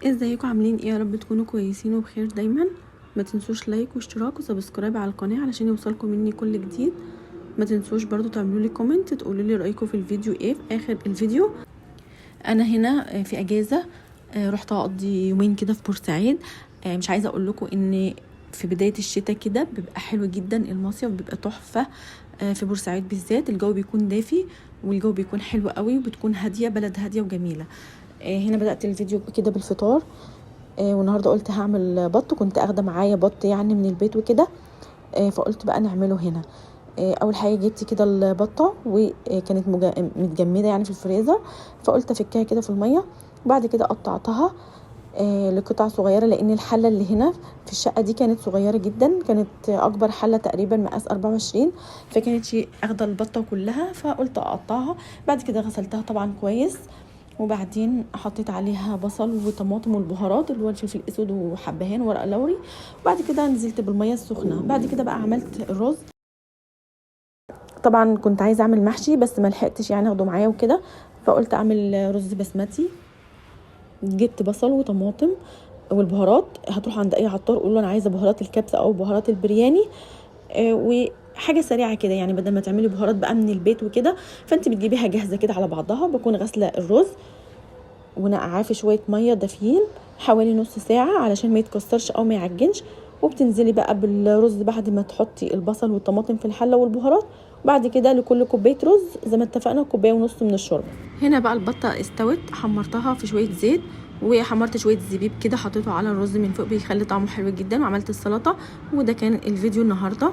ازيكم عاملين ايه؟ يا رب تكونوا كويسين وبخير دايما. ما تنسوش لايك واشتراك وسبسكرايب على القناه علشان يوصلكم مني كل جديد. ما تنسوش برضو تعملوا لي كومنت تقولوا لي رايكم في الفيديو ايه في اخر الفيديو. انا هنا في اجازه، رحت اقضي يومين كده في بورسعيد. مش عايزه اقول لكم ان في بدايه الشتاء كده بيبقى حلو جدا، المصيف بيبقى تحفه. في بورسعيد بالذات الجو بيكون دافي والجو بيكون حلو قوي وبتكون هاديه، بلد هاديه وجميله. هنا بدات الفيديو كده بالفطار. والنهارده قلت هعمل بط، كنت اخده معايا بط يعني من البيت وكده. فقلت بقى نعمله هنا. اول حاجه جبت كده البطه وكانت متجمده يعني في الفريزر، فقلت افكها كده في الميه وبعد كده قطعتها لقطع صغيره، لان الحله اللي هنا في الشقه دي كانت صغيره جدا، كانت اكبر حله تقريبا مقاس 24، فكانت اخده البطه كلها، فقلت اقطعها. بعد كده غسلتها طبعا كويس، وبعدين حطيت عليها بصل وطماطم والبهارات اللي هو الفلفل الاسود وحبهان ورق لوري، وبعد كده نزلت بالميه السخنه. بعد كده بقى عملت الرز. طبعا كنت عايزه اعمل محشي بس ما لحقتش يعني اخده معايا وكده، فقلت اعمل رز بسمتي. جبت بصل وطماطم والبهارات. هتروح عند اي عطار قول له انا عايزه بهارات الكبسه او بهارات البرياني، وحاجه سريعه كده يعني، بدل ما تعملي بهارات بقى من البيت وكده فانت بتجيبيها جاهزه كده على بعضها. بكون غاسله الرز ونقعاه في شويه ميه دافيين حوالي نص ساعه علشان ما يتكسرش او ما يعجنش، وبتنزلي بقى بالرز بعد ما تحطي البصل والطماطم في الحله والبهارات. بعد كده لكل كوبايه رز زي ما اتفقنا كوبايه ونص من الشوربه. هنا بقى البطه استوت، حمرتها في شويه زيت وحمرت شويه زبيب كده حطيته على الرز من فوق بيخلي طعمه حلو جدا، وعملت السلطه. وده كان الفيديو النهارده.